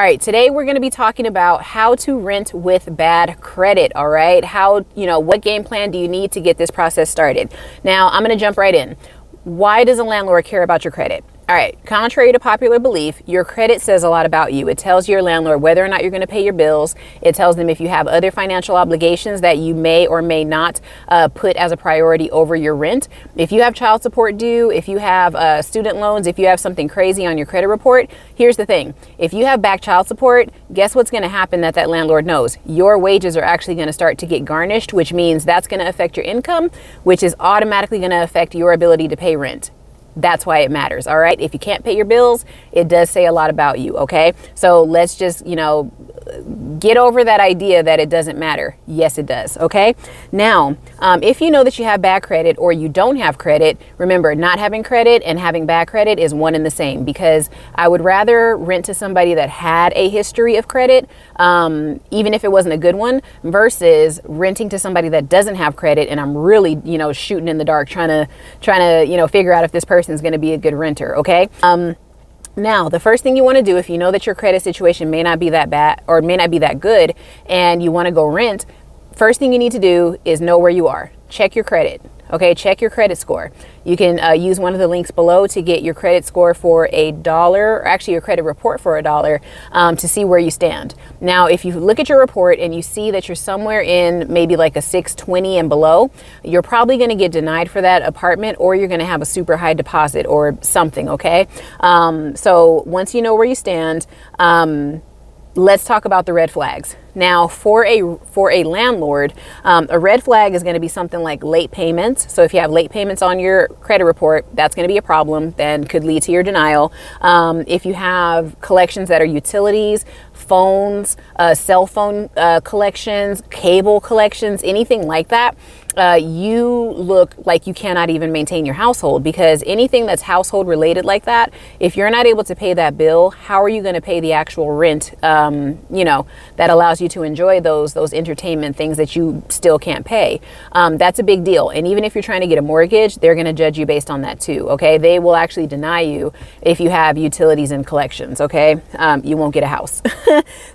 All right, today we're going to be talking about how to rent with bad credit. All right, what game plan do you need to get this process started? Now, I'm going to jump right in. Why does a landlord care about your credit? All right, contrary to popular belief, your credit says a lot about you. It tells your landlord whether or not you're going to pay your bills. It tells them if you have other financial obligations that you may or may not put as a priority over your rent. If you have child support due, if you have student loans, if you have something crazy on your credit report, here's the thing. If you have back child support, guess what's going to happen that landlord knows? Your wages are actually going to start to get garnished, which means that's going to affect your income, which is automatically going to affect your ability to pay rent. That's why it matters. All right. If you can't pay your bills, it does say a lot about you. OK, so let's just, get over that idea that it doesn't matter. Yes, it does. OK, now, if you know that you have bad credit or you don't have credit, remember, not having credit and having bad credit is one and the same, because I would rather rent to somebody that had a history of credit, even if it wasn't a good one, versus renting to somebody that doesn't have credit. And I'm really, shooting in the dark, trying to, figure out if this person is going to be a good renter. OK. Now, the first thing you want to do if you know that your credit situation may not be that bad or may not be that good and you want to go rent, first thing you need to do is know where you are. Check your credit. Okay, check your credit score. You can use one of the links below to get your credit score for $1, or actually your credit report for $1, to see where you stand. Now, if you look at your report and you see that you're somewhere in maybe like a 620 and below, you're probably going to get denied for that apartment, or you're going to have a super high deposit or something. Okay, so once you know where you stand, let's talk about the red flags. Now, for a landlord, a red flag is going to be something like late payments. So if you have late payments on your credit report, that's going to be a problem, then could lead to your denial. If you have collections that are utilities, phones, cell phone collections, cable collections, anything like that, you look like you cannot even maintain your household, because anything that's household related like that, if you're not able to pay that bill, how are you going to pay the actual rent, that allows you to enjoy those entertainment things that you still can't pay? That's a big deal. And even if you're trying to get a mortgage, they're going to judge you based on that too. Okay. They will actually deny you if you have utilities and collections. Okay. You won't get a house.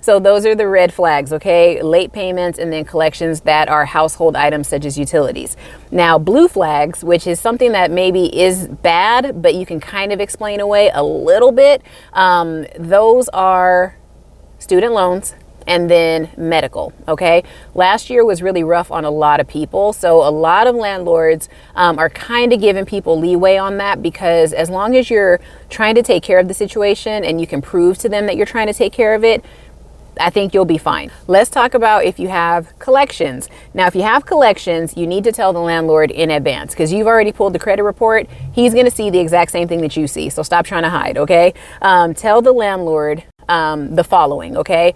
So those are the red flags. Okay. Late payments and then collections that are household items such as utilities. Now, blue flags, which is something that maybe is bad, but you can kind of explain away a little bit. Those are student loans and then medical. Okay. Last year was really rough on a lot of people. So a lot of landlords are kind of giving people leeway on that, because as long as you're trying to take care of the situation and you can prove to them that you're trying to take care of it, I think you'll be fine. Let's talk about if you have collections. Now, if you have collections, you need to tell the landlord in advance, because you've already pulled the credit report. He's going to see the exact same thing that you see. So stop trying to hide. Okay. Tell the landlord the following. Okay.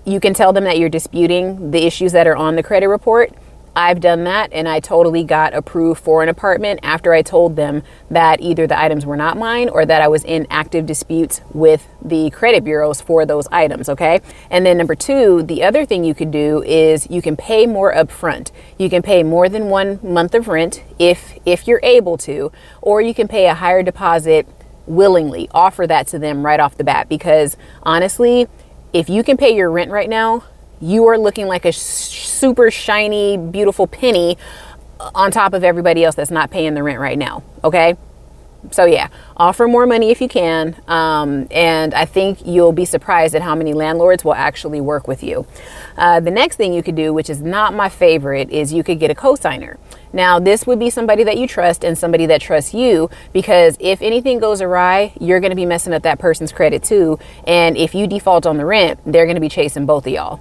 You can tell them that you're disputing the issues that are on the credit report. I've done that, and I totally got approved for an apartment after I told them that either the items were not mine or that I was in active disputes with the credit bureaus for those items. Okay. And then number two, the other thing you could do is you can pay more upfront. You can pay more than 1 month of rent if you're able to, or you can pay a higher deposit willingly. Offer that to them right off the bat, because honestly, if you can pay your rent right now, you are looking like a super shiny, beautiful penny on top of everybody else that's not paying the rent right now. Okay. So yeah, offer more money if you can. And I think you'll be surprised at how many landlords will actually work with you. The next thing you could do, which is not my favorite, is you could get a cosigner. Now, this would be somebody that you trust and somebody that trusts you, because if anything goes awry, you're going to be messing up that person's credit too. And if you default on the rent, they're going to be chasing both of y'all.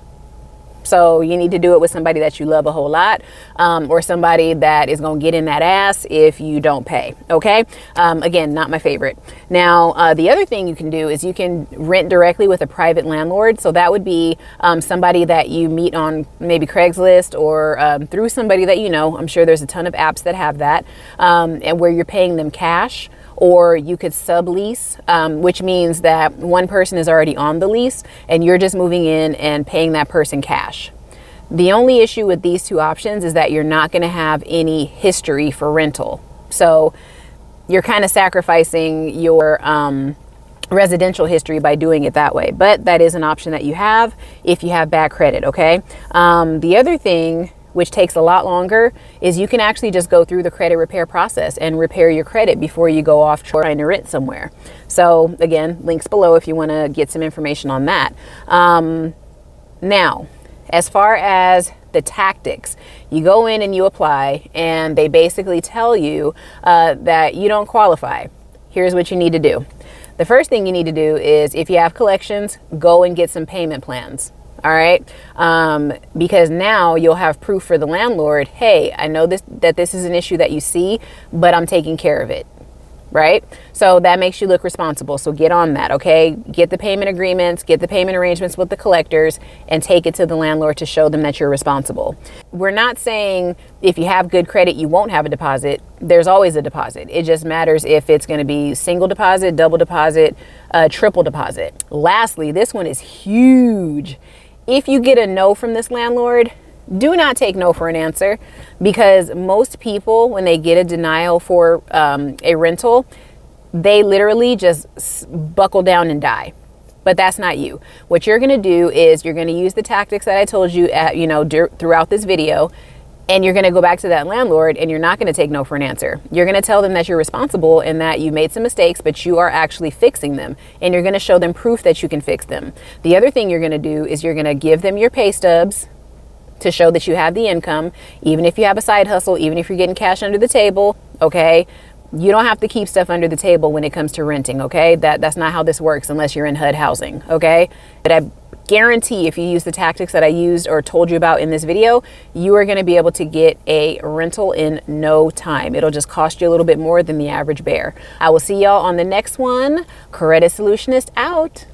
So you need to do it with somebody that you love a whole lot, or somebody that is going to get in that ass if you don't pay. Okay. Again, not my favorite. Now, the other thing you can do is you can rent directly with a private landlord. So that would be somebody that you meet on maybe Craigslist or through somebody that you know. I'm sure there's a ton of apps that have that, and where you're paying them cash. Or you could sublease, which means that one person is already on the lease and you're just moving in and paying that person cash. The only issue with these two options is that you're not going to have any history for rental. So you're kind of sacrificing your residential history by doing it that way. But that is an option that you have if you have bad credit, okay? The other thing, which takes a lot longer, is you can actually just go through the credit repair process and repair your credit before you go off trying to rent somewhere. So again, links below if you want to get some information on that. Now, as far as the tactics, you go in and you apply, and they basically tell you that you don't qualify. Here's what you need to do. The first thing you need to do is, if you have collections, go and get some payment plans. All right. Because now you'll have proof for the landlord. Hey, I know that this is an issue that you see, but I'm taking care of it. Right. So that makes you look responsible. So get on that. OK, get the payment agreements, get the payment arrangements with the collectors, and take it to the landlord to show them that you're responsible. We're not saying if you have good credit, you won't have a deposit. There's always a deposit. It just matters if it's going to be single deposit, double deposit, triple deposit. Lastly, this one is huge. If you get a no from this landlord, do not take no for an answer, because most people, when they get a denial for a rental, they literally just buckle down and die. But that's not you. What you're going to do is you're going to use the tactics that I told you throughout this video, and you're going to go back to that landlord, and you're not going to take no for an answer. You're going to tell them that you're responsible and that you made some mistakes, but you are actually fixing them, and you're going to show them proof that you can fix them. The other thing you're going to do is you're going to give them your pay stubs to show that you have the income, even if you have a side hustle, even if you're getting cash under the table. Okay, you don't have to keep stuff under the table when it comes to renting. Okay, that's not how this works unless you're in HUD housing. Okay, but I guarantee if you use the tactics that I used or told you about in this video, you are going to be able to get a rental in no time. It'll just cost you a little bit more than the average bear. I will see y'all on the next one. Credit Solutionist out.